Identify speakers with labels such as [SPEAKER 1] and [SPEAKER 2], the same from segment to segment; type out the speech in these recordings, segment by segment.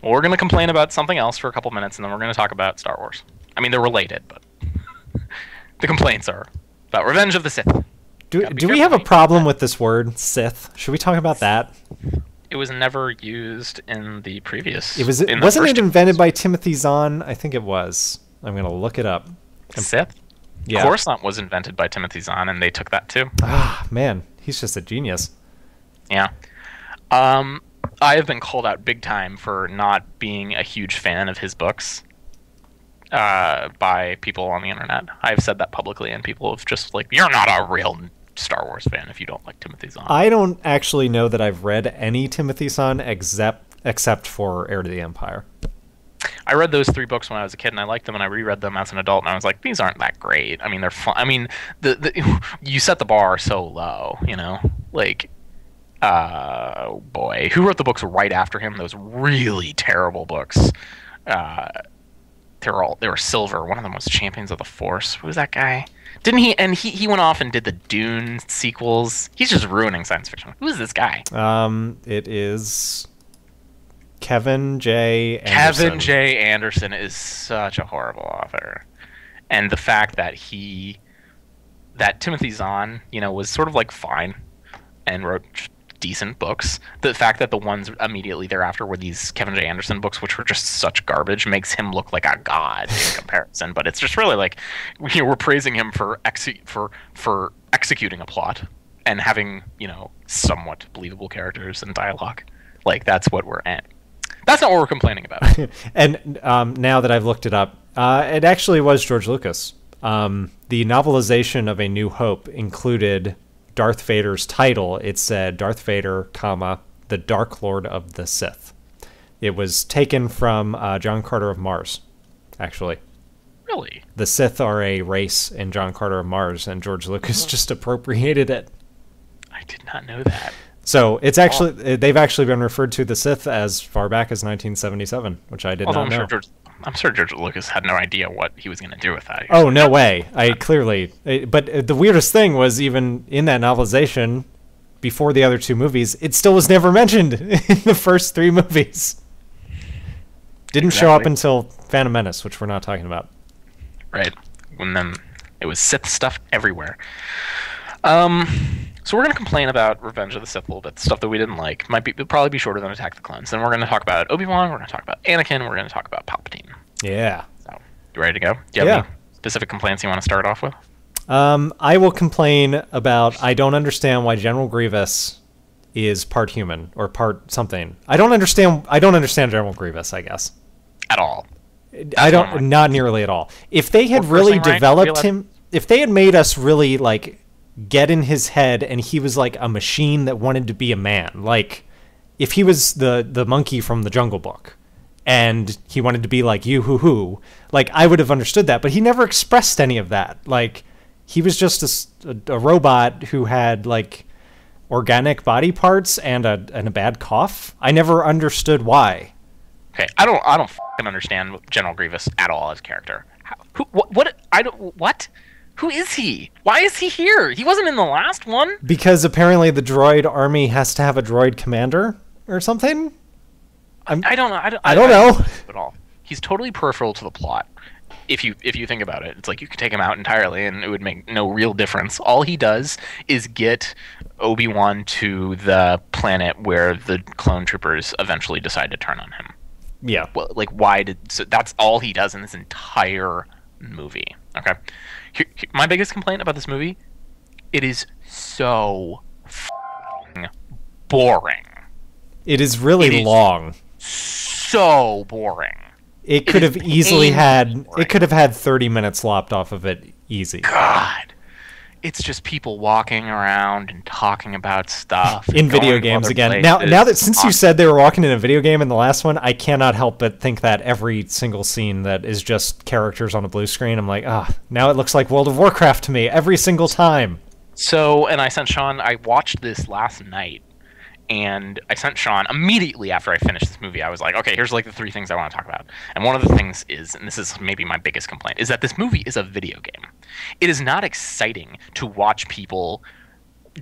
[SPEAKER 1] Well, we're going to complain about something else for a couple minutes, and then we're going to talk about Star Wars. I mean, they're related, but the complaints are about Revenge of the Sith.
[SPEAKER 2] Do we have a problem with this word, Sith? Should we talk about that?
[SPEAKER 1] It was never used in the previous.
[SPEAKER 2] Wasn't it invented by Timothy Zahn? I think it was. I'm going to look it up.
[SPEAKER 1] Sith?
[SPEAKER 2] Yeah.
[SPEAKER 1] Coruscant was invented by Timothy Zahn, and they took that too.
[SPEAKER 2] Ah, man. He's just a genius.
[SPEAKER 1] Yeah. I have been called out big time for not being a huge fan of his books by people on the internet. I've said that publicly, and people have just like, you're not a real Star Wars fan if you don't like Timothy Zahn.
[SPEAKER 2] I don't actually know that I've read any Timothy Zahn except for Heir to the Empire.
[SPEAKER 1] I read those 3 books when I was a kid, and I liked them, and I reread them as an adult, and I was like, these aren't that great. I mean, they're fun. I mean, you set the bar so low, you know? Like, boy. Who wrote the books right after him? Those really terrible books. They were silver. One of them was Champions of the Force. Who was that guy? Didn't he? And he went off and did the Dune sequels. He's just ruining science fiction. Who is this guy?
[SPEAKER 2] It is Kevin J. Anderson.
[SPEAKER 1] Kevin J. Anderson is such a horrible author, and the fact that Timothy Zahn, you know, was sort of like fine and wrote decent books. The fact that the ones immediately thereafter were these Kevin J. Anderson books, which were just such garbage, makes him look like a god in comparison. But it's just really like, you know, we're praising him for executing a plot and having, you know, somewhat believable characters and dialogue. Like, that's what we're at. That's not what we're complaining about.
[SPEAKER 2] And now that I've looked it up, it actually was George Lucas. The novelization of A New Hope included Darth Vader's title. It said Darth Vader, comma, the Dark Lord of the Sith. It was taken from John Carter of Mars, actually.
[SPEAKER 1] Really?
[SPEAKER 2] The Sith are a race in John Carter of Mars, and George Lucas just appropriated it.
[SPEAKER 1] I did not know that.
[SPEAKER 2] So it's actually they've actually been referred to the Sith as far back as 1977, which I did not know.
[SPEAKER 1] I'm sure George Lucas had no idea what he was going to do with that.
[SPEAKER 2] Oh, no way. But the weirdest thing was, even in that novelization, before the other 2 movies, it still was never mentioned in the first 3 movies. Didn't show up until Phantom Menace, which we're not talking about.
[SPEAKER 1] Right. And then it was Sith stuff everywhere. So we're going to complain about Revenge of the Sith a little bit, stuff that we didn't like. It'll probably be shorter than Attack the Clones. Then we're going to talk about Obi-Wan, we're going to talk about Anakin, we're going to talk about Palpatine.
[SPEAKER 2] Yeah.
[SPEAKER 1] So, you ready to go? Do you have any specific complaints you want to start off with?
[SPEAKER 2] I will complain about, I don't understand why General Grievous is part human or part something. I don't understand General Grievous, I guess.
[SPEAKER 1] At all.
[SPEAKER 2] Not nearly at all. If they had really developed him, if they had made us really, like, get in his head and he was like a machine that wanted to be a man, like if he was the monkey from the Jungle Book and he wanted to be like you hoo, like I would have understood that, but he never expressed any of that. Like he was just a robot who had like organic body parts and a bad cough. I never understood why.
[SPEAKER 1] Okay, I don't fucking understand General Grievous at all as a character. What? Who is he? Why is he here? He wasn't in the last one. Because
[SPEAKER 2] apparently the droid army has to have a droid commander or something.
[SPEAKER 1] I don't know.
[SPEAKER 2] I don't know
[SPEAKER 1] at all. He's totally peripheral to the plot. If you think about it, it's like you could take him out entirely and it would make no real difference. All he does is get Obi-Wan to the planet where the clone troopers eventually decide to turn on him.
[SPEAKER 2] Yeah.
[SPEAKER 1] Well, like so that's all he does in this entire movie. Okay. My biggest complaint about this movie, it is so boring.
[SPEAKER 2] It is really long.
[SPEAKER 1] So boring.
[SPEAKER 2] It could have easily had 30 minutes lopped off of it easy.
[SPEAKER 1] God. It's just people walking around and talking about stuff
[SPEAKER 2] in video games again. Now that since you said they were walking in a video game in the last one, I cannot help but think that every single scene that is just characters on a blue screen, I'm like, now it looks like World of Warcraft to me every single time.
[SPEAKER 1] So, and I sent Sean, I watched this last night, and I sent Sean immediately after I finished this movie. I was like, okay, here's like the 3 things I want to talk about. And one of the things is, and this is maybe my biggest complaint, is that this movie is a video game. It is not exciting to watch people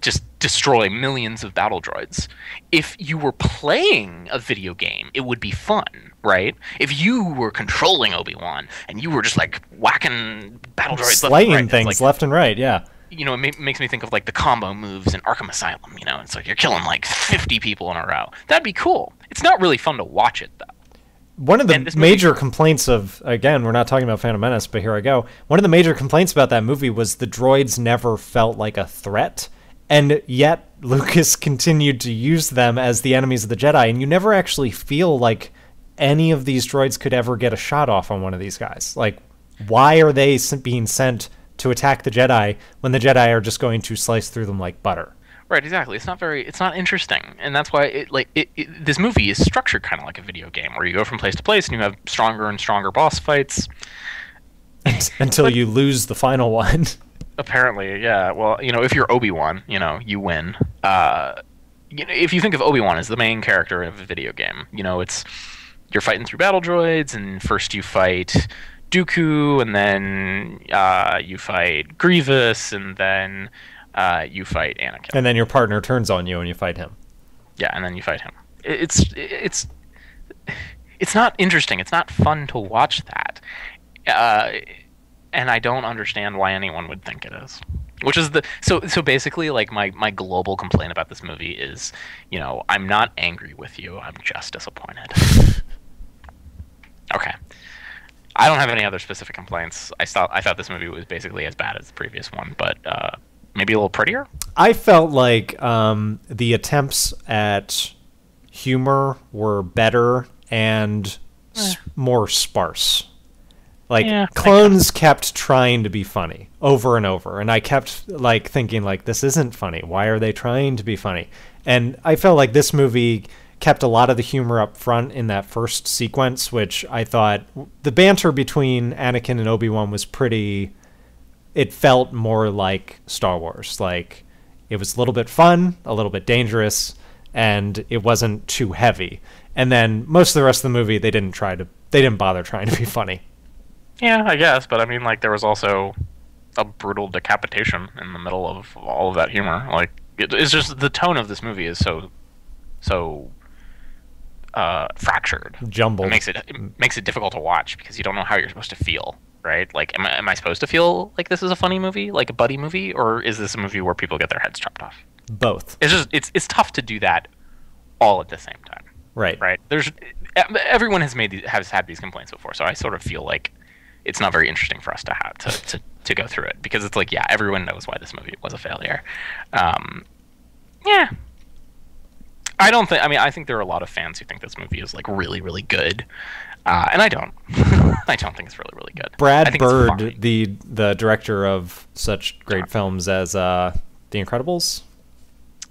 [SPEAKER 1] just destroy millions of battle droids. If you were playing a video game, it would be fun, right? If you were controlling Obi-Wan and you were just like whacking battle droids,
[SPEAKER 2] slaying things left and right, yeah.
[SPEAKER 1] You know, it makes me think of like the combo moves in Arkham Asylum. You know, it's like you're killing like 50 people in a row. That'd be cool. It's not really fun to watch it though.
[SPEAKER 2] One of the major complaints of, again, we're not talking about Phantom Menace, but here I go. One of the major complaints about that movie was the droids never felt like a threat. And yet, Lucas continued to use them as the enemies of the Jedi, and you never actually feel like any of these droids could ever get a shot off on one of these guys. Like, why are they being sent to attack the Jedi when the Jedi are just going to slice through them like butter?
[SPEAKER 1] Right, exactly. It's not interesting, and that's why this movie is structured kind of like a video game, where you go from place to place and you have stronger and stronger boss fights
[SPEAKER 2] until you lose the final one.
[SPEAKER 1] Apparently, yeah. Well, you know, if you're Obi-Wan, you know, you win. If you think of Obi-Wan as the main character of a video game, you know, you're fighting through battle droids, and first you fight Dooku, and then you fight Grievous, and then you fight Anakin.
[SPEAKER 2] And then your partner turns on you and you fight him.
[SPEAKER 1] Yeah, and then you fight him. It's not interesting. It's not fun to watch that. And I don't understand why anyone would think it is. Which is so basically, like, my global complaint about this movie is, you know, I'm not angry with you, I'm just disappointed. Okay. I don't have any other specific complaints. I thought this movie was basically as bad as the previous one, but maybe a little prettier?
[SPEAKER 2] I felt like the attempts at humor were better and more sparse. Like, clones kept trying to be funny over and over, and I kept like thinking, like, this isn't funny. Why are they trying to be funny? And I felt like this movie kept a lot of the humor up front in that first sequence, which I thought the banter between Anakin and Obi-Wan was pretty... It felt more like Star Wars. Like, it was a little bit fun, a little bit dangerous, and it wasn't too heavy. And then most of the rest of the movie, they didn't bother trying to be funny.
[SPEAKER 1] Yeah, I guess, but I mean, like, there was also a brutal decapitation in the middle of all of that humor. Like, it's just the tone of this movie is so fractured,
[SPEAKER 2] jumbled.
[SPEAKER 1] It makes it difficult to watch because you don't know how you're supposed to feel, right? Like, am I supposed to feel like this is a funny movie, like a buddy movie, or is this a movie where people get their heads chopped off?
[SPEAKER 2] Both.
[SPEAKER 1] It's tough to do that all at the same time.
[SPEAKER 2] Right.
[SPEAKER 1] Everyone has had these complaints before, so I sort of feel like it's not very interesting for us to have to go through it, because it's like, yeah, everyone knows why this movie was a failure. Yeah. I think there are a lot of fans who think this movie is like really, really good. And I don't. I don't think it's really, really good.
[SPEAKER 2] Brad Bird, the director of such great films as The Incredibles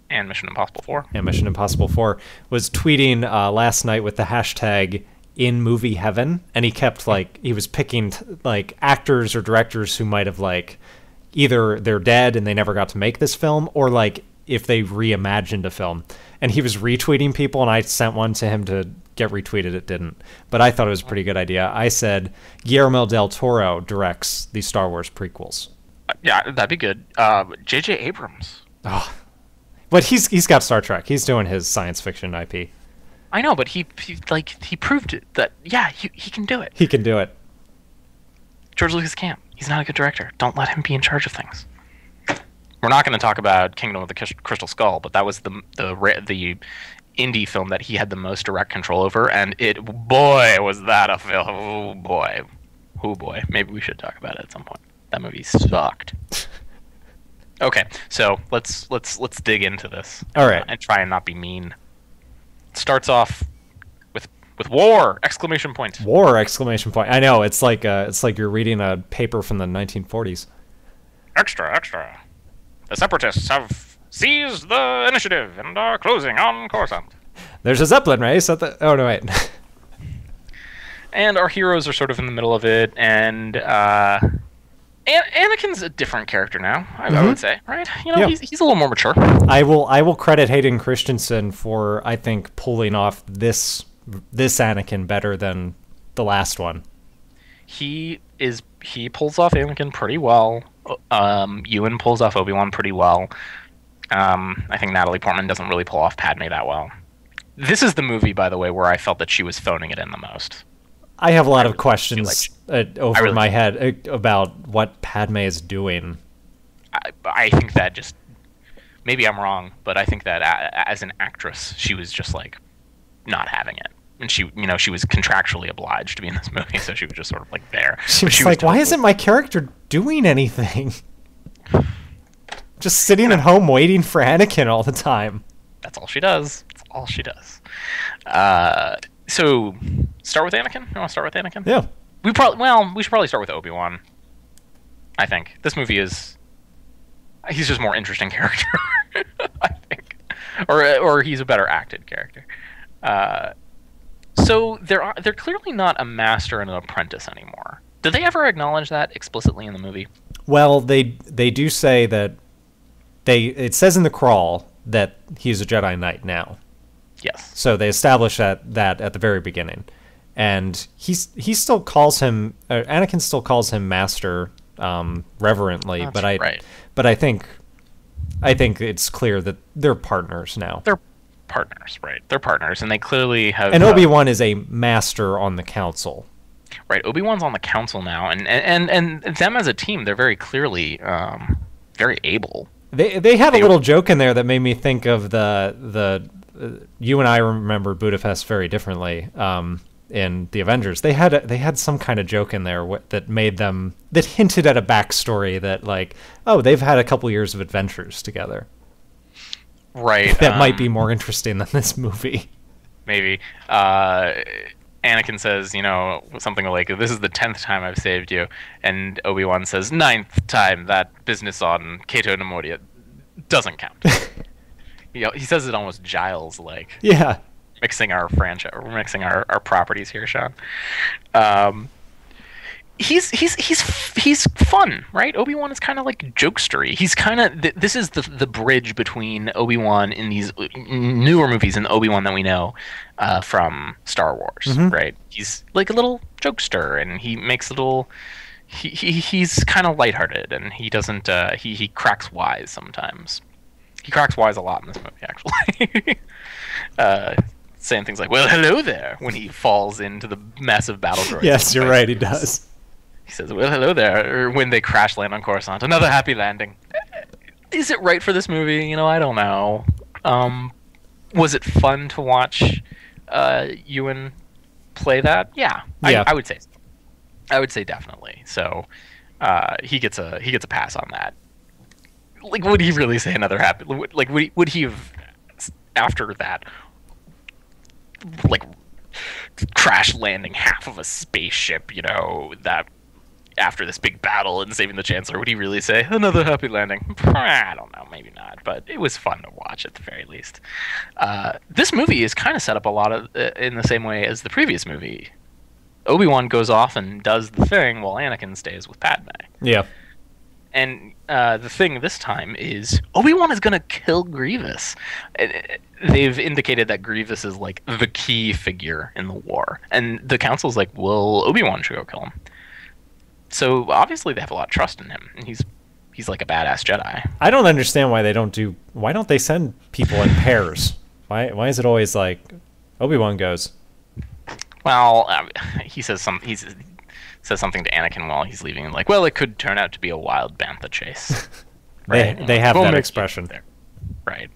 [SPEAKER 1] and Mission Impossible 4.
[SPEAKER 2] And Mission Impossible 4, was tweeting last night with the hashtag in movie heaven, and he kept like, he was picking like actors or directors who might have, like, either they're dead and they never got to make this film, or like if they reimagined a film, and he was retweeting people, and I sent one to him to get retweeted. It didn't, but I thought it was a pretty good idea. I said Guillermo del Toro directs the Star Wars prequels.
[SPEAKER 1] Yeah, that'd be good. J.J. Abrams.
[SPEAKER 2] Oh, but he's got Star Trek. He's doing his science fiction IP.
[SPEAKER 1] I know, but he proved it that, yeah, he can do it.
[SPEAKER 2] He can do it.
[SPEAKER 1] George Lucas can't. He's not a good director. Don't let him be in charge of things. We're not going to talk about Kingdom of the Crystal Skull, but that was the indie film that he had the most direct control over, and boy, was that a film. Oh boy. Maybe we should talk about it at some point. That movie sucked. Okay, so let's dig into this.
[SPEAKER 2] All right,
[SPEAKER 1] and try and not be mean. Starts off with war! Exclamation point.
[SPEAKER 2] War! Exclamation point. I know, it's like you're reading a paper from the 1940s.
[SPEAKER 1] Extra! The Separatists have seized the initiative and are closing on Coruscant.
[SPEAKER 2] There's a Zeppelin race at the... Oh, no, wait.
[SPEAKER 1] And our heroes are sort of in the middle of it, and Anakin's a different character now, I would say, right? You know, he's a little more mature.
[SPEAKER 2] I will credit Hayden Christensen for, I think, pulling off this Anakin better than the last one.
[SPEAKER 1] He pulls off Anakin pretty well. Ewan pulls off Obi-Wan pretty well. I think Natalie Portman doesn't really pull off Padme that well. This is the movie, by the way, where I felt that she was phoning it in the most.
[SPEAKER 2] I have a lot of questions over my head about what Padme is doing.
[SPEAKER 1] I think that just... Maybe I'm wrong, but I think that as an actress, she was just, like, not having it. And she was contractually obliged to be in this movie, so she was just sort of, like, there.
[SPEAKER 2] She was like, why isn't my character doing anything? Just sitting at home waiting for Anakin all the time.
[SPEAKER 1] That's all she does. That's all she does. So, start with Anakin? You want to start with Anakin?
[SPEAKER 2] Yeah.
[SPEAKER 1] We should probably start with Obi-Wan. I think. This movie is... He's just a more interesting character, I think. Or he's a better acted character. So they're clearly not a master and an apprentice anymore. Did they ever acknowledge that explicitly in the movie?
[SPEAKER 2] Well, they do say that it says in the crawl that he's a Jedi Knight now.
[SPEAKER 1] Yes.
[SPEAKER 2] So they established that at the very beginning, and he still calls him Anakin still calls him master reverently.
[SPEAKER 1] That's
[SPEAKER 2] but
[SPEAKER 1] right.
[SPEAKER 2] But I think it's clear that they're partners now.
[SPEAKER 1] They're partners, right? They're partners, and they clearly have.
[SPEAKER 2] And Obi-Wan is a master on the council.
[SPEAKER 1] Right, Obi-Wan's on the council now, and them as a team, they're very clearly very able.
[SPEAKER 2] They had a little joke in there that made me think of the you and I remember Budapest very differently. In the Avengers, they had some kind of joke in there that hinted at a backstory that, like, oh, they've had a couple years of adventures together.
[SPEAKER 1] Right.
[SPEAKER 2] That might be more interesting than this movie.
[SPEAKER 1] Maybe. Anakin says, something like, "This is the 10th time I've saved you," and Obi-Wan says, "9th time. That business on Cato Nemoria doesn't count." He says it almost Giles-like.
[SPEAKER 2] Yeah.
[SPEAKER 1] Mixing our franchise, we're mixing our properties here, Sean. He's fun, right? Obi-Wan is kind of like jokestery. He's kind of this is the bridge between Obi-Wan in these newer movies and the Obi-Wan that we know from Star Wars, right? He's like a little jokester, and he makes little. He's kind of lighthearted, and he doesn't. He cracks wise sometimes. He cracks wise a lot in this movie, actually. Saying things like, "Well, hello there," when he falls into the massive battle droid.
[SPEAKER 2] Yes, you're right, he does.
[SPEAKER 1] He says, "Well, hello there," or when they crash land on Coruscant. Another happy landing. Is it right for this movie? I don't know. Was it fun to watch Ewan play that? Yeah. I would say so. I would say definitely. So he gets a pass on that. Like, would he really say another happy? Like, would he have after that? Like, crash landing half of a spaceship, that after this big battle and saving the Chancellor, would he really say another happy landing? I don't know, maybe not, but it was fun to watch at the very least. This movie is kind of set up a lot of in the same way as the previous movie. Obi-Wan goes off and does the thing while Anakin stays with Padme.
[SPEAKER 2] Yeah.
[SPEAKER 1] And the thing this time is Obi-Wan is going to kill Grievous. They've indicated that Grievous is like the key figure in the war. And the council's like, well, Obi-Wan should go kill him. So obviously they have a lot of trust in him. And he's like a badass Jedi.
[SPEAKER 2] I don't understand why don't they send people in pairs? Why is it always like Obi-Wan goes?
[SPEAKER 1] Well, he says something to Anakin while he's leaving, like, well, it could turn out to be a wild bantha chase. Right?
[SPEAKER 2] they have that expression.
[SPEAKER 1] Right.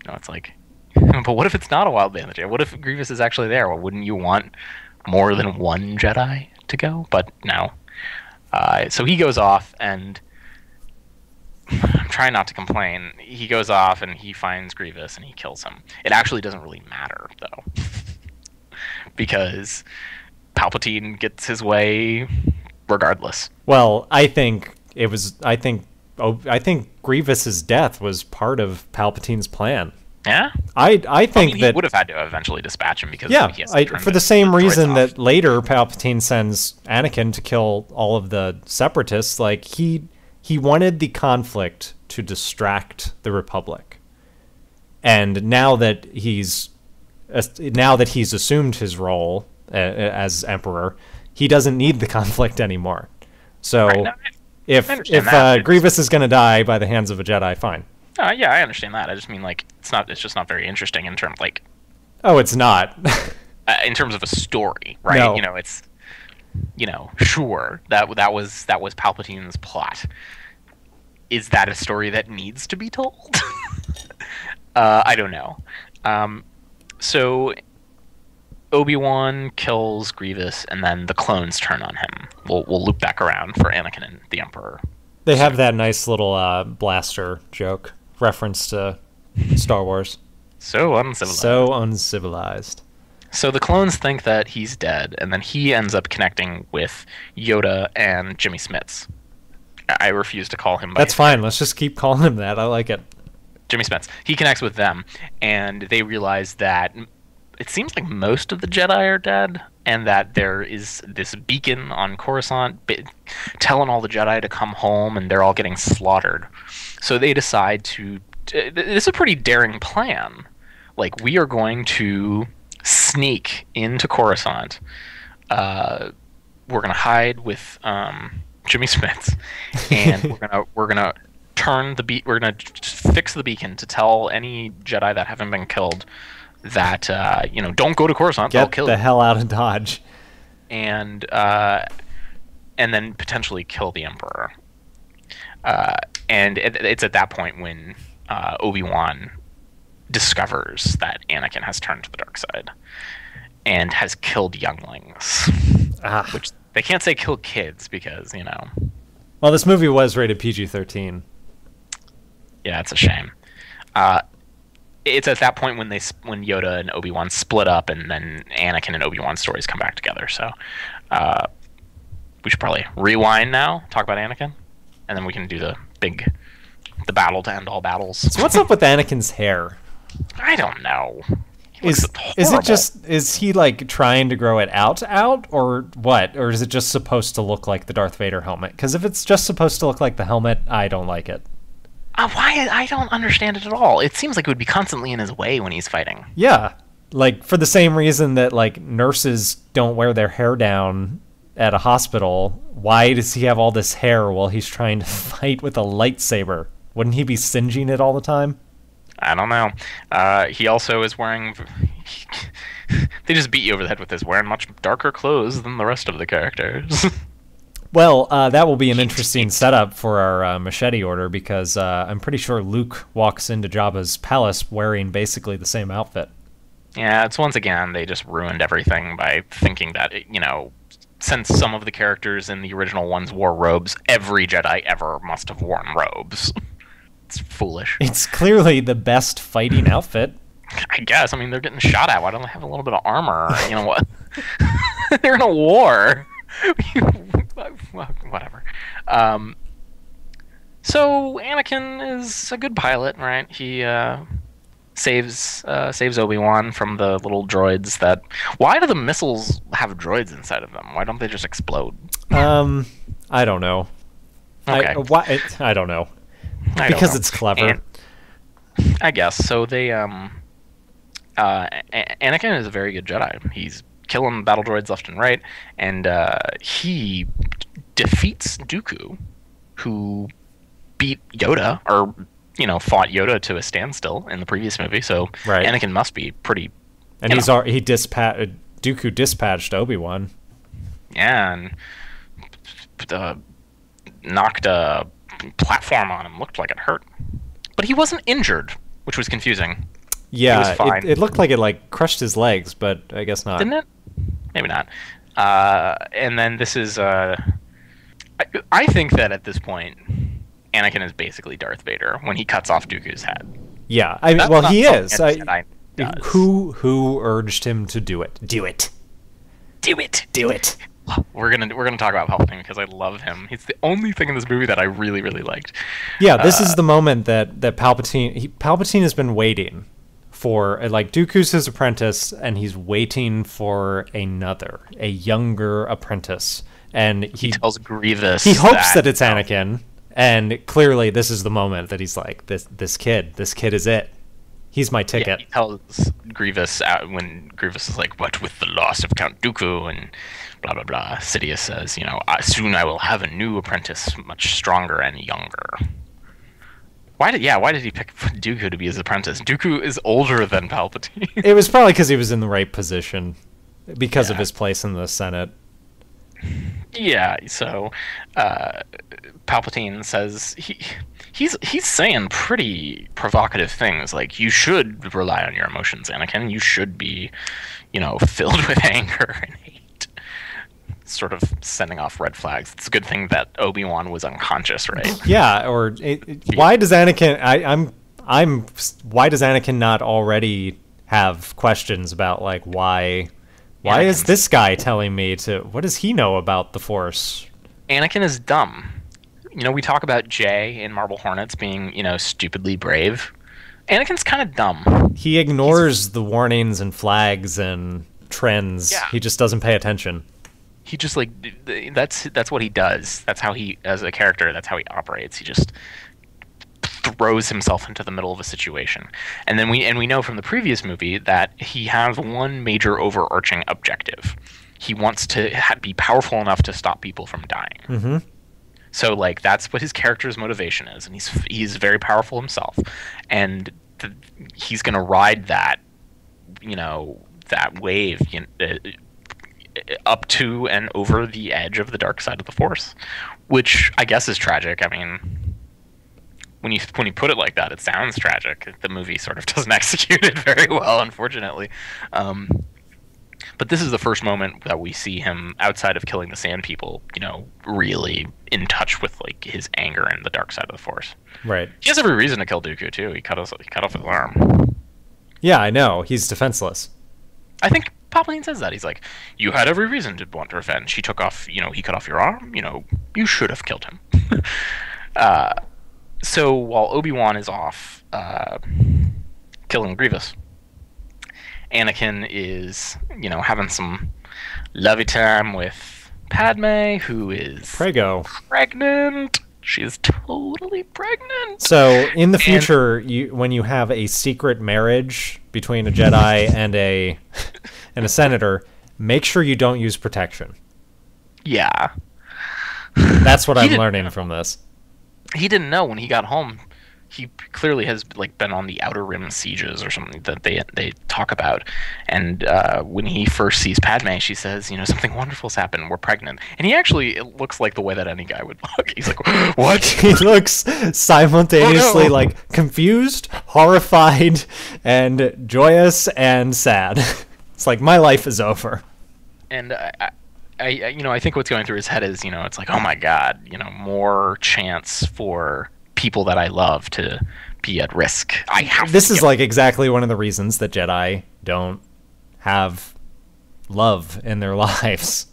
[SPEAKER 1] It's like, but what if it's not a wild bantha chase? What if Grievous is actually there? Well, wouldn't you want more than one Jedi to go? But no. So he goes off, and I'm trying not to complain. He goes off, and he finds Grievous, and he kills him. It actually doesn't really matter, though. Because Palpatine gets his way regardless.
[SPEAKER 2] Well, I think Grievous's death was part of Palpatine's plan.
[SPEAKER 1] Yeah,
[SPEAKER 2] I think
[SPEAKER 1] he
[SPEAKER 2] that
[SPEAKER 1] would have had to eventually dispatch him because
[SPEAKER 2] for the same reason that later Palpatine sends Anakin to kill all of the Separatists. Like he wanted the conflict to distract the Republic, and now that he's assumed his role as Emperor, he doesn't need the conflict anymore. So if Grievous is going to die by the hands of a Jedi, fine.
[SPEAKER 1] Yeah, I understand that. I just mean like it's just not very interesting in terms like
[SPEAKER 2] Oh, it's not.
[SPEAKER 1] in terms of a story, right?
[SPEAKER 2] No.
[SPEAKER 1] You know, it's sure that was Palpatine's plot. Is that a story that needs to be told? I don't know. So Obi-Wan kills Grievous, and then the clones turn on him. We'll loop back around for Anakin and the Emperor.
[SPEAKER 2] They have that nice little blaster joke reference to Star Wars.
[SPEAKER 1] So uncivilized.
[SPEAKER 2] So uncivilized.
[SPEAKER 1] So the clones think that he's dead, and then he ends up connecting with Yoda and Jimmy Smits. I refuse to call him by
[SPEAKER 2] That's fine. Let's just keep calling him that. I like it.
[SPEAKER 1] Jimmy Smits. He connects with them, and they realize that it seems like most of the Jedi are dead, and that there is this beacon on Coruscant telling all the Jedi to come home, and they're all getting slaughtered. So they decide to... This is a pretty daring plan. Like, we are going to sneak into Coruscant. We're going to hide with Jimmy Smits, and we're gonna turn the we're gonna fix the beacon to tell any Jedi that haven't been killed that don't go to Coruscant. They'll kill
[SPEAKER 2] the hell out of Dodge,
[SPEAKER 1] and then potentially kill the Emperor. And it's at that point when Obi-Wan discovers that Anakin has turned to the dark side and has killed younglings, which they can't say kill kids because
[SPEAKER 2] Well, this movie was rated PG-13.
[SPEAKER 1] Yeah, it's a shame. It's at that point when Yoda and Obi-Wan split up, and then Anakin and Obi-Wan's stories come back together. So we should probably rewind now, talk about Anakin, and then we can do the battle to end all battles.
[SPEAKER 2] So what's up with Anakin's hair?
[SPEAKER 1] I don't know.
[SPEAKER 2] Is he like trying to grow it out or what? Or is it just supposed to look like the Darth Vader helmet? Because if it's just supposed to look like the helmet, I don't like it.
[SPEAKER 1] Why? I don't understand it at all. It seems like it would be constantly in his way when he's fighting.
[SPEAKER 2] Yeah. Like, for the same reason that, like, nurses don't wear their hair down at a hospital, why does he have all this hair while he's trying to fight with a lightsaber? Wouldn't he be singeing it all the time?
[SPEAKER 1] I don't know. He also is wearing... They just beat you over the head with this, wearing much darker clothes than the rest of the characters.
[SPEAKER 2] Well, that will be an interesting setup for our machete order, because I'm pretty sure Luke walks into Jabba's palace wearing basically the same outfit.
[SPEAKER 1] Yeah, it's once again, they just ruined everything by thinking that, since some of the characters in the original ones wore robes, every Jedi ever must have worn robes. It's foolish.
[SPEAKER 2] It's clearly the best fighting outfit.
[SPEAKER 1] I guess. I mean, they're getting shot at. Why don't they have a little bit of armor? You know what? They're in a war. Whatever. So Anakin is a good pilot, right? He saves Obi-Wan from the little droids that... Why do the missiles have droids inside of them? Why don't they just explode?
[SPEAKER 2] I don't know.
[SPEAKER 1] Okay.
[SPEAKER 2] I don't know. Because it's clever.
[SPEAKER 1] I guess. So they... Anakin is a very good Jedi. He's killing battle droids left and right, and he defeats Dooku, who beat Yoda, or fought Yoda to a standstill in the previous movie. So right. Anakin must be pretty.
[SPEAKER 2] And Dooku dispatched Obi-Wan.
[SPEAKER 1] Yeah, and knocked a platform on him. Looked like it hurt, but he wasn't injured, which was confusing.
[SPEAKER 2] Yeah, it looked like it crushed his legs, but I guess not.
[SPEAKER 1] Didn't it? Maybe not. And then this is... I think that at this point, Anakin is basically Darth Vader when he cuts off Dooku's head.
[SPEAKER 2] Yeah, he is. Who urged him to do it? Do it. Do it. Do it.
[SPEAKER 1] We're gonna talk about Palpatine because I love him. He's the only thing in this movie that I really, really liked.
[SPEAKER 2] Yeah, this is the moment that Palpatine has been waiting for. Like, Dooku's his apprentice, and he's waiting for a younger apprentice. And he
[SPEAKER 1] tells Grievous
[SPEAKER 2] he hopes that it's Anakin, and clearly this is the moment that he's like, this kid is it. He's my ticket.
[SPEAKER 1] Yeah, he tells Grievous when Grievous is like, "What with the loss of Count Dooku and blah blah blah." Sidious says, "Soon I will have a new apprentice, much stronger and younger." why did he pick Dooku to be his apprentice? Dooku is older than Palpatine.
[SPEAKER 2] It was probably because he was in the right position because of his place in the Senate.
[SPEAKER 1] Yeah, so Palpatine says he's saying pretty provocative things, like, you should rely on your emotions, Anakin. You should be, filled with anger and hate. Sort of sending off red flags. It's a good thing that Obi-Wan was unconscious, right?
[SPEAKER 2] Yeah, or why does Anakin? Why does Anakin not already have questions about, like, why is this guy telling me to? What does he know about the Force?
[SPEAKER 1] Anakin is dumb. We talk about Jay in Marble Hornets being, stupidly brave. Anakin's kind of dumb.
[SPEAKER 2] He ignores the warnings and flags and trends.
[SPEAKER 1] Yeah.
[SPEAKER 2] He just doesn't pay attention.
[SPEAKER 1] He just, that's what he does. That's how he, as a character, that's how he operates. He just throws himself into the middle of a situation. And then we know from the previous movie that he has one major overarching objective. He wants to be powerful enough to stop people from dying.
[SPEAKER 2] Mm-hmm.
[SPEAKER 1] So, that's what his character's motivation is, and he's very powerful himself, and he's going to ride that, that wave, up to and over the edge of the dark side of the Force, which I guess is tragic. I mean, when you put it like that, it sounds tragic. The movie sort of doesn't execute it very well, unfortunately. But this is the first moment that we see him, outside of killing the Sand People, really in touch with, his anger and the dark side of the Force.
[SPEAKER 2] Right.
[SPEAKER 1] He has every reason to kill Dooku too. He cut off his arm.
[SPEAKER 2] Yeah, I know. He's defenseless. I
[SPEAKER 1] think Palpatine says that. He's like, you had every reason to want revenge. He cut off your arm. You should have killed him. So while Obi-Wan is off killing Grievous, Anakin is, having some lovey time with Padme, who is pregnant. She is totally pregnant.
[SPEAKER 2] So in the future, when you have a secret marriage between a Jedi and a senator, make sure you don't use protection.
[SPEAKER 1] Yeah.
[SPEAKER 2] That's what I'm learning from this.
[SPEAKER 1] He didn't know when he got home. He clearly has been on the Outer Rim sieges or something that they talk about. And when he first sees Padme, she says, something wonderful's happened. We're pregnant. And he actually looks like the way that any guy would look. He's like, what?
[SPEAKER 2] He looks simultaneously confused, horrified, and joyous and sad. It's like, my life is over.
[SPEAKER 1] And I think what's going through his head is, it's like, oh my God, more chance for people that I love to be at risk.
[SPEAKER 2] This is exactly one of the reasons that Jedi don't have love in their lives.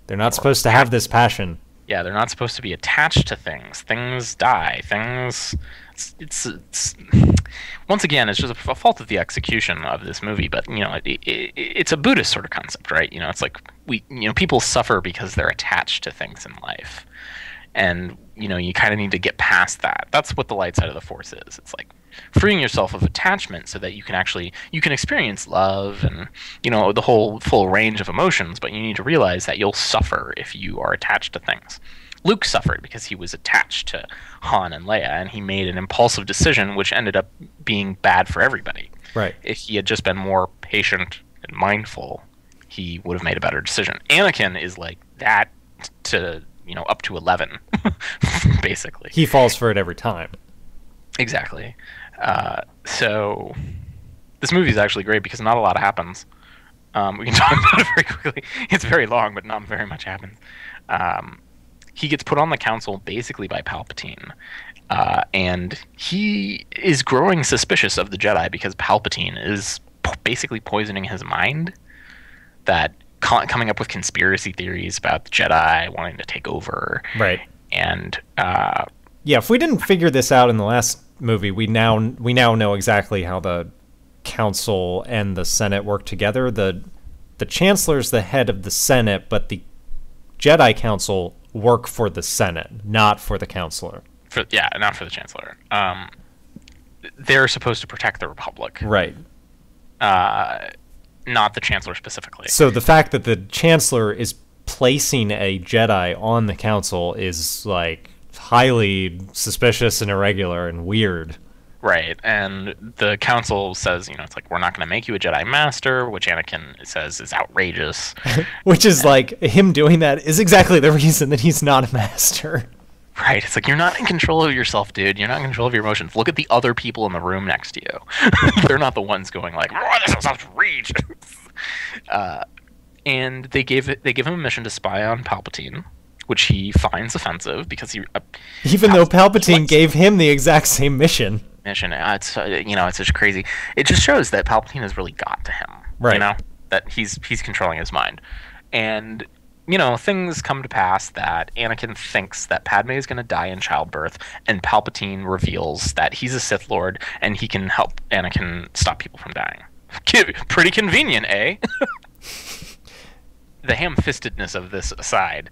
[SPEAKER 2] They're not supposed to have this passion.
[SPEAKER 1] Yeah, they're not supposed to be attached to things. Things die. It's once again, it's just a fault of the execution of this movie. But it's a Buddhist sort of concept, right? It's like people suffer because they're attached to things in life. And, you kind of need to get past that. That's what the light side of the Force is. It's like freeing yourself of attachment so that you can experience love and, the whole full range of emotions, but you need to realize that you'll suffer if you are attached to things. Luke suffered because he was attached to Han and Leia, and he made an impulsive decision which ended up being bad for everybody.
[SPEAKER 2] Right.
[SPEAKER 1] If he had just been more patient and mindful, he would have made a better decision. Anakin is like that to... up to 11, basically.
[SPEAKER 2] He falls for it every time.
[SPEAKER 1] Exactly. So this movie is actually great because not a lot happens. We can talk about it very quickly. It's very long, but not very much happens. He gets put on the council basically by Palpatine. And he is growing suspicious of the Jedi because Palpatine is basically poisoning his mind. That coming up with conspiracy theories about the Jedi wanting to take over.
[SPEAKER 2] Right.
[SPEAKER 1] And
[SPEAKER 2] if we didn't figure this out in the last movie, we now know exactly how the Council and the Senate work together. The Chancellor's the head of the Senate, but the Jedi Council work for the Senate, not for the Counselor.
[SPEAKER 1] Not for the Chancellor. They're supposed to protect the Republic.
[SPEAKER 2] Right.
[SPEAKER 1] Not the Chancellor specifically.
[SPEAKER 2] So the fact that the Chancellor is placing a Jedi on the Council is highly suspicious and irregular and weird.
[SPEAKER 1] Right, and the council says, it's like, we're not going to make you a Jedi Master, which Anakin says is outrageous.
[SPEAKER 2] Which is like, him doing that is exactly the reason that he's not a master.
[SPEAKER 1] Right, it's like, you're not in control of yourself, dude. You're not in control of your emotions. Look at the other people in the room next to you. They're not the ones going like, oh, this is outrageous. And they give him a mission to spy on Palpatine, which he finds offensive because
[SPEAKER 2] even though Palpatine gave him the exact same mission.
[SPEAKER 1] It's such crazy. It just shows that Palpatine has really got to him.
[SPEAKER 2] Right.
[SPEAKER 1] That he's controlling his mind, and things come to pass that Anakin thinks that Padme is going to die in childbirth, and Palpatine reveals that he's a Sith Lord and he can help Anakin stop people from dying. Pretty convenient, eh? The ham-fistedness of this aside,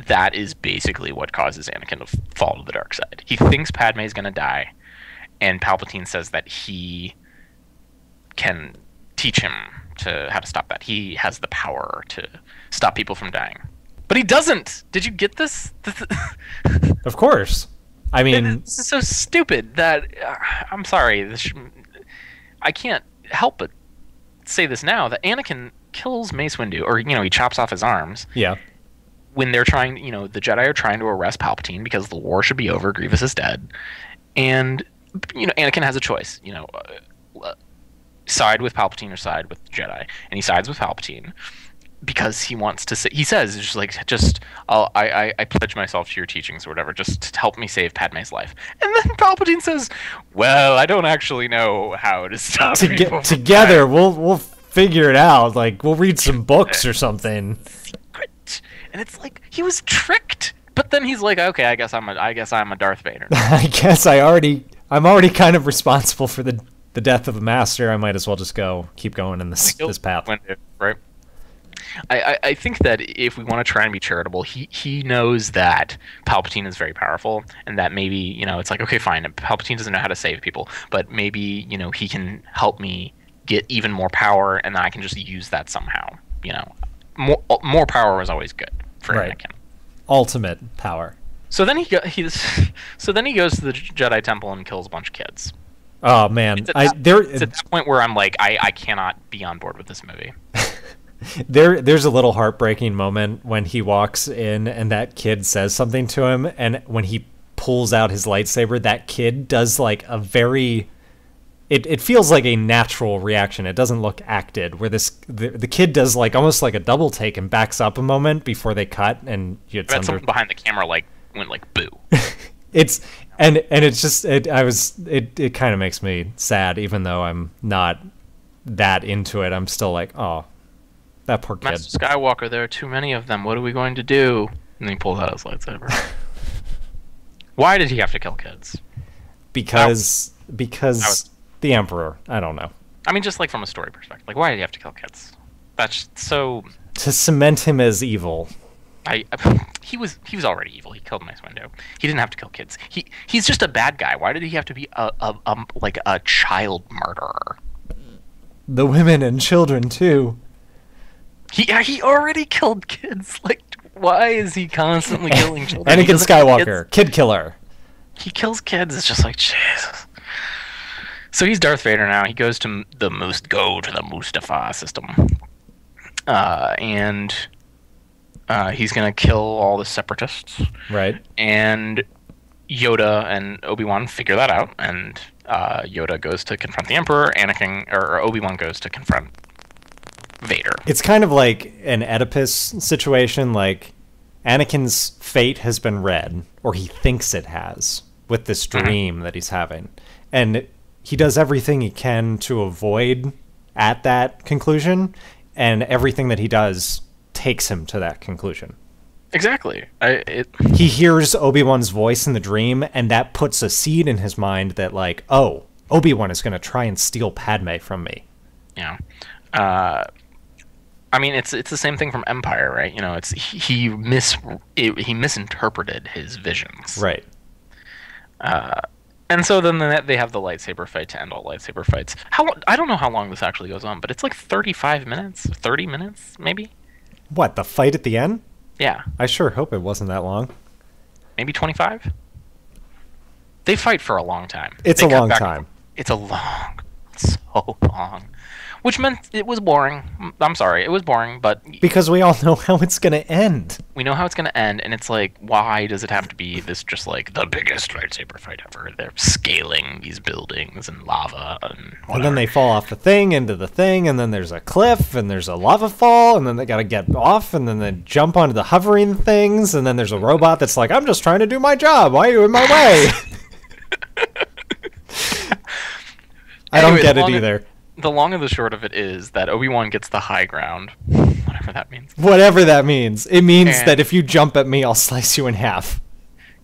[SPEAKER 1] that is basically what causes Anakin to fall to the dark side. He thinks Padme is going to die, and Palpatine says that he can teach him how to stop that. He has the power to stop people from dying. But he doesn't! Did you get this?
[SPEAKER 2] Of course. I mean...
[SPEAKER 1] This is so stupid that... I'm sorry. I can't help but say this now, that Anakin kills Mace Windu, or, he chops off his arms.
[SPEAKER 2] Yeah.
[SPEAKER 1] When they're trying, the Jedi are trying to arrest Palpatine because the war should be over, Grievous is dead. And, Anakin has a choice, side with Palpatine or side with the Jedi. And he sides with Palpatine because he wants to say, he says, I pledge myself to your teachings or whatever, just to help me save Padme's life. And then Palpatine says, well, I don't actually know how to stop people.
[SPEAKER 2] Together, we'll figure it out. Like, we'll read some books or something.
[SPEAKER 1] And it's like, he was tricked. But then he's like, okay, I guess I'm a Darth Vader now.
[SPEAKER 2] I guess I'm already kind of responsible for the death of the Master. I might as well just keep going in this path.
[SPEAKER 1] Right. I think that if we want to try and be charitable, he knows that Palpatine is very powerful, and that maybe, it's like, okay, fine, Palpatine doesn't know how to save people, but maybe, he can help me get even more power, and I can just use that somehow. More power was always good for Anakin.
[SPEAKER 2] Ultimate power.
[SPEAKER 1] So then he goes to the Jedi Temple and kills a bunch of kids.
[SPEAKER 2] Oh man,
[SPEAKER 1] it's at that point where I'm like, I cannot be on board with this movie.
[SPEAKER 2] There's a little heartbreaking moment when he walks in and that kid says something to him, and when he pulls out his lightsaber, that kid does like a very... It feels like a natural reaction. It doesn't look acted, where the kid does like almost like a double take and backs up a moment before they cut, and
[SPEAKER 1] someone behind the camera went like boo.
[SPEAKER 2] It's just it kind of makes me sad, even though I'm not that into it. I'm still like, oh, that poor kid.
[SPEAKER 1] Master Skywalker, there are too many of them. What are we going to do? And he pulls out his lightsaber. Why did he have to kill kids?
[SPEAKER 2] Because the Emperor. I don't know.
[SPEAKER 1] I mean, just like from a story perspective, like, why did he have to kill kids? That's so...
[SPEAKER 2] To cement him as evil.
[SPEAKER 1] He was already evil. He killed Mace Windu. He didn't have to kill kids. He's just a bad guy. Why did he have to be a child murderer?
[SPEAKER 2] The women and children too.
[SPEAKER 1] He already killed kids. Like, why is he constantly killing children?
[SPEAKER 2] Anakin Skywalker, kid killer.
[SPEAKER 1] He kills kids. It's just like, Jesus. So he's Darth Vader now. He goes to the Mustafar system, and he's gonna kill all the separatists.
[SPEAKER 2] Right.
[SPEAKER 1] And Yoda and Obi-Wan figure that out, and Yoda goes to confront the Emperor. Obi-Wan goes to confront Vader.
[SPEAKER 2] It's kind of like an Oedipus situation. Like, Anakin's fate has been read, or he thinks it has, with this dream that he's having, and he does everything he can to avoid at that conclusion, and everything that he does takes him to that conclusion.
[SPEAKER 1] Exactly.
[SPEAKER 2] He hears Obi-Wan's voice in the dream, and that puts a seed in his mind that, like, oh, Obi-Wan is going to try and steal Padme from me.
[SPEAKER 1] Yeah. I mean, it's the same thing from Empire, right? He misinterpreted his visions.
[SPEAKER 2] Right.
[SPEAKER 1] And so then they have the lightsaber fight to end all lightsaber fights. I don't know how long this actually goes on, but it's like 35 minutes, 30 minutes, maybe?
[SPEAKER 2] What, the fight at the end?
[SPEAKER 1] Yeah.
[SPEAKER 2] I sure hope it wasn't that long.
[SPEAKER 1] maybe 25. They fight for a long time.
[SPEAKER 2] It's a long time.
[SPEAKER 1] It's so long. Which meant it was boring. I'm sorry, it was boring, but...
[SPEAKER 2] Because we all know how it's going to end.
[SPEAKER 1] We know how it's going to end, and it's like, why does it have to be this just like the biggest lightsaber fight ever? They're scaling these buildings and lava and whatever.
[SPEAKER 2] And then they fall off the thing into the thing, and then there's a cliff, and there's a lava fall, and then they got to get off, and then they jump onto the hovering things, and then there's a robot that's like, I'm just trying to do my job. Why are you in my way? I don't get it either.
[SPEAKER 1] The long and the short of it is that Obi-Wan gets the high ground, whatever that means.
[SPEAKER 2] Whatever that means. It means that if you jump at me, I'll slice you in half.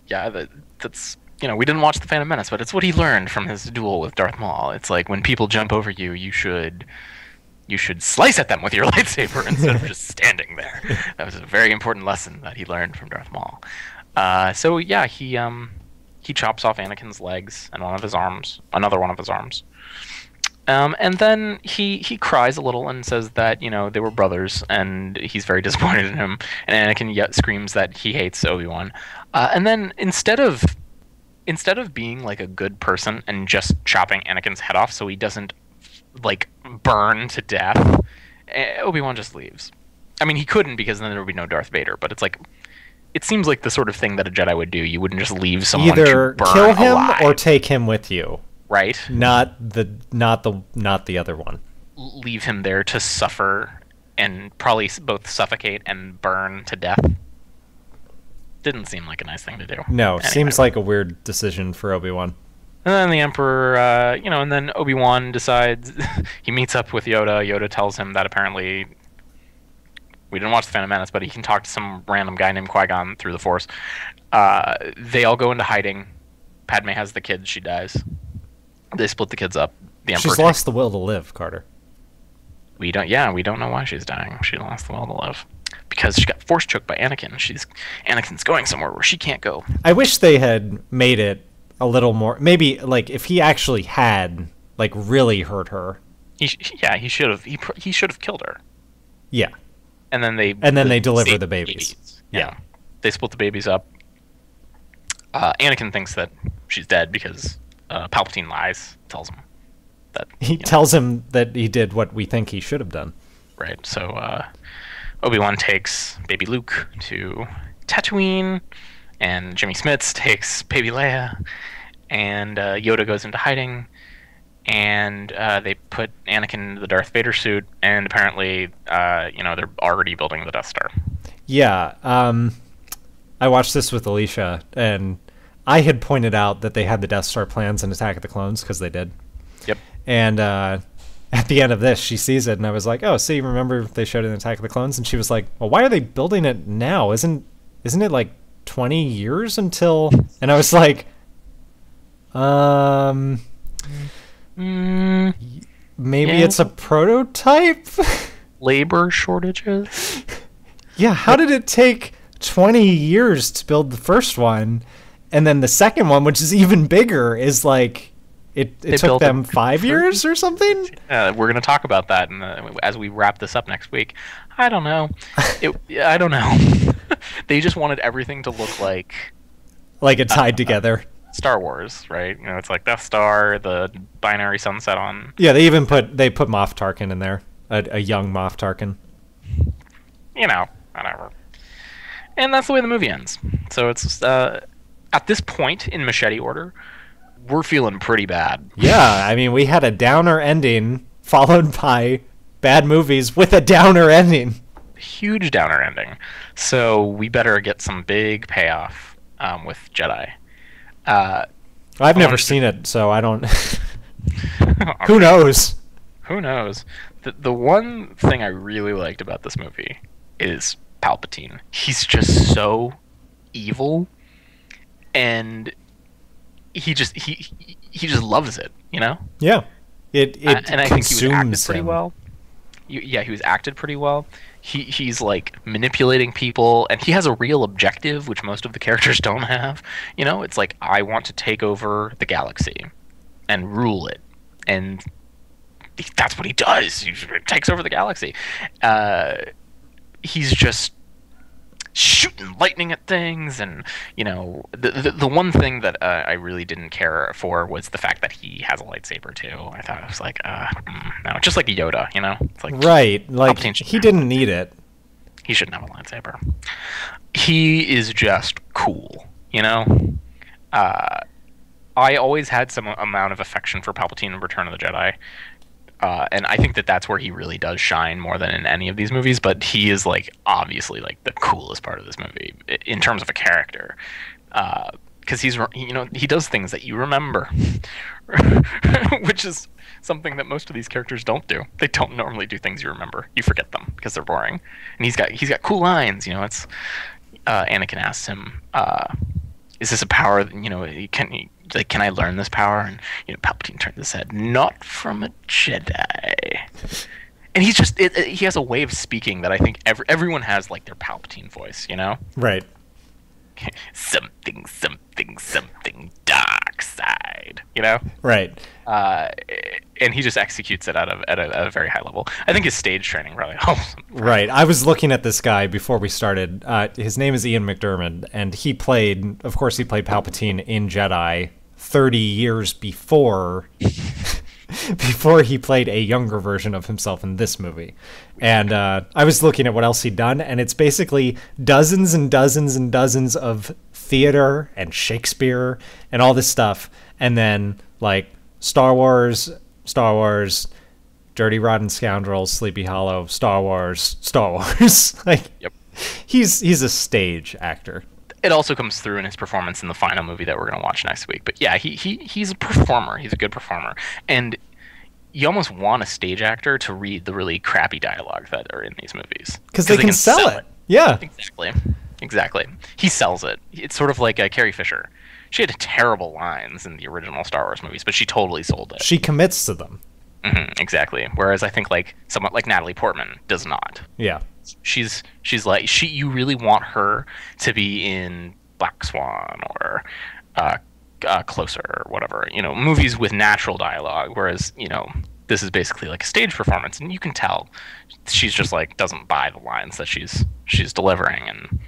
[SPEAKER 1] Yeah, that's... You know, we didn't watch The Phantom Menace, but it's what he learned from his duel with Darth Maul. It's like, when people jump over you, you should slice at them with your lightsaber instead of just standing there. That was a very important lesson that he learned from Darth Maul. So, yeah, he chops off Anakin's legs and one of his arms, another one of his arms. And then he cries a little and says that, you know, they were brothers, and he's very disappointed in him. And Anakin screams that he hates Obi-Wan. And then instead of being like a good person and just chopping Anakin's head off so he doesn't like burn to death, Obi-Wan just leaves. I mean, he couldn't, because then there would be no Darth Vader. But it's like, it seems like the sort of thing that a Jedi would do. You wouldn't just leave someone
[SPEAKER 2] either
[SPEAKER 1] to burn
[SPEAKER 2] kill him
[SPEAKER 1] alive.
[SPEAKER 2] Or take him with you.
[SPEAKER 1] Right.
[SPEAKER 2] Not the other one.
[SPEAKER 1] Leave him there to suffer and probably both suffocate and burn to death. Didn't seem like a nice thing to do.
[SPEAKER 2] No,
[SPEAKER 1] anyway.
[SPEAKER 2] Seems like a weird decision for Obi-Wan.
[SPEAKER 1] And then the Emperor, and then Obi-Wan decides, he meets up with Yoda. Yoda tells him that apparently, we didn't watch The Phantom Menace, but he can talk to some random guy named Qui-Gon through the Force. They all go into hiding. Padme has the kids, she dies. They split the kids up. The Emperor
[SPEAKER 2] She's lost the will to live, Carter.
[SPEAKER 1] We don't know why she's dying. She lost the will to live. Because she got force choked by Anakin. Anakin's going somewhere where she can't go.
[SPEAKER 2] I wish they had made it a little more, maybe like if he actually had like really hurt her.
[SPEAKER 1] He should have killed her.
[SPEAKER 2] Yeah.
[SPEAKER 1] And then they
[SPEAKER 2] deliver the babies.
[SPEAKER 1] Yeah. They split the babies up. Anakin thinks that she's dead because Palpatine lies, tells him that
[SPEAKER 2] tells him that he did what we think he should have done.
[SPEAKER 1] Right. So Obi-Wan takes baby Luke to Tatooine, and Jimmy Smits takes baby Leia, and Yoda goes into hiding, and they put Anakin in the Darth Vader suit, and apparently, they're already building the Death Star.
[SPEAKER 2] Yeah. I watched this with Alicia, and I had pointed out that they had the Death Star plans in Attack of the Clones, because they did.
[SPEAKER 1] Yep.
[SPEAKER 2] And at the end of this, she sees it, and I was like, "Oh, see, remember they showed it in Attack of the Clones?" And she was like, "Well, why are they building it now? Isn't it like 20 years until?" And I was like, maybe it's a prototype.
[SPEAKER 1] Labor shortages.
[SPEAKER 2] Yeah, how did it take 20 years to build the first one, and then the second one, which is even bigger, is like it took them 5 years or something?
[SPEAKER 1] We're going to talk about that as we wrap this up next week. I don't know. I don't know. They just wanted everything to look like
[SPEAKER 2] it tied together.
[SPEAKER 1] Star Wars, right? You know, it's like Death Star, the binary sunset on.
[SPEAKER 2] Yeah, they even put Moff Tarkin in there, a young Moff Tarkin.
[SPEAKER 1] Whatever. And that's the way the movie ends. So it's at this point in machete order, we're feeling pretty bad.
[SPEAKER 2] Yeah, I mean, we had a downer ending followed by bad movies with a downer ending.
[SPEAKER 1] Huge downer ending. So we better get some big payoff with Jedi.
[SPEAKER 2] I've never seen it, so I don't. Who knows?
[SPEAKER 1] Who knows? The one thing I really liked about this movie is Palpatine. He's just so evil, and he just loves it, you know?
[SPEAKER 2] Yeah. It
[SPEAKER 1] and I think he was acted pretty
[SPEAKER 2] him.
[SPEAKER 1] well. He was acted pretty well. He's like manipulating people, and he has a real objective, which most of the characters don't have. You know, it's like, I want to take over the galaxy and rule it, and that's what he does. He takes over the galaxy. He's just shooting lightning at things, and the one thing that I really didn't care for was the fact that he has a lightsaber too. I thought it was like, no, just like Yoda, It's like,
[SPEAKER 2] right, like he didn't need it.
[SPEAKER 1] He shouldn't have a lightsaber. He is just cool, I always had some amount of affection for Palpatine in Return of the Jedi. And I think that that's where he really does shine more than in any of these movies. But he is like obviously like the coolest part of this movie in terms of a character, because he does things that you remember, which is something that most of these characters don't do. They don't normally do things you remember. You forget them because they're boring. And he's got cool lines. It's Anakin asks him, "Is this a power? Can I learn this power?" And Palpatine turns his head, "Not from a Jedi." And he's just he has a way of speaking that I think everyone has like their Palpatine voice,
[SPEAKER 2] Right.
[SPEAKER 1] Something dark side,
[SPEAKER 2] Right.
[SPEAKER 1] And he just executes it at a very high level. I think his stage training probably helps.
[SPEAKER 2] Right. I was looking at this guy before we started. His name is Ian McDiarmid, and he played Palpatine in Jedi 30 years before he played a younger version of himself in this movie. And I was looking at what else he'd done, and it's basically dozens and dozens and dozens of theater and Shakespeare and all this stuff. And then like Star Wars, Dirty Rotten Scoundrels, Sleepy Hollow, Star Wars. Like,
[SPEAKER 1] yep.
[SPEAKER 2] He's a stage actor.
[SPEAKER 1] It also comes through in his performance in the final movie that we're going to watch next week. But yeah, he's a performer. He's a good performer. And you almost want a stage actor to read the really crappy dialogue that are in these movies.
[SPEAKER 2] Because they can sell it. Yeah.
[SPEAKER 1] Exactly. He sells it. It's sort of like Carrie Fisher. She had terrible lines in the original Star Wars movies, but she totally sold it.
[SPEAKER 2] She commits to them.
[SPEAKER 1] Mm-hmm, exactly. Whereas I think like someone like Natalie Portman does not.
[SPEAKER 2] Yeah.
[SPEAKER 1] She's like you really want her to be in Black Swan or Closer or whatever, movies with natural dialogue, whereas this is basically like a stage performance, and you can tell she's just like doesn't buy the lines that she's delivering. And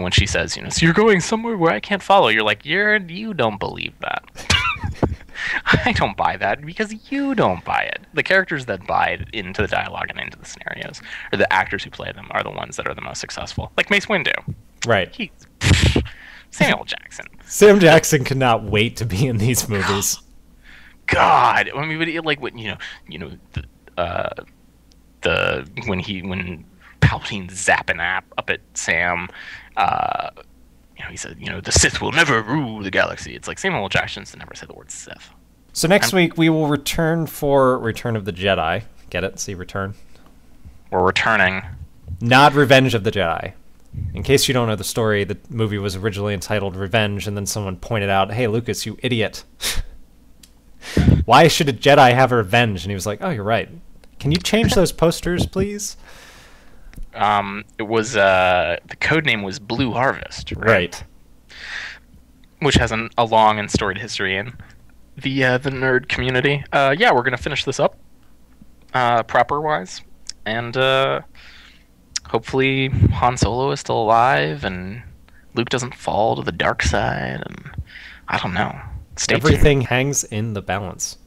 [SPEAKER 1] when she says, so you're going somewhere where I can't follow, you're like, you don't believe that. I don't buy that because you don't buy it. The characters that buy into the dialogue and into the scenarios, or the actors who play them, are the ones that are the most successful. Like Mace Windu.
[SPEAKER 2] Right.
[SPEAKER 1] Samuel Jackson.
[SPEAKER 2] Sam Jackson could not wait to be in these movies.
[SPEAKER 1] God, I mean, like when when Palpatine's zapping up at Sam, he said, the Sith will never rule the galaxy. It's like Samuel Jackson's never said the word Sith.
[SPEAKER 2] So next week we will return for Return of the Jedi. Get it? See, return.
[SPEAKER 1] We're returning.
[SPEAKER 2] Not Revenge of the Jedi. In case you don't know the story, the movie was originally entitled Revenge, and then someone pointed out, "Hey, Lucas, you idiot. Why should a Jedi have revenge?" And he was like, "Oh, you're right. Can you change those posters, please?"
[SPEAKER 1] It was the code name was Blue Harvest,
[SPEAKER 2] right?
[SPEAKER 1] Which has a long and storied history in the nerd community. Yeah, we're gonna finish this up proper wise, and hopefully Han Solo is still alive, and Luke doesn't fall to the dark side, and I don't know. Stay tuned.
[SPEAKER 2] Everything hangs in the balance.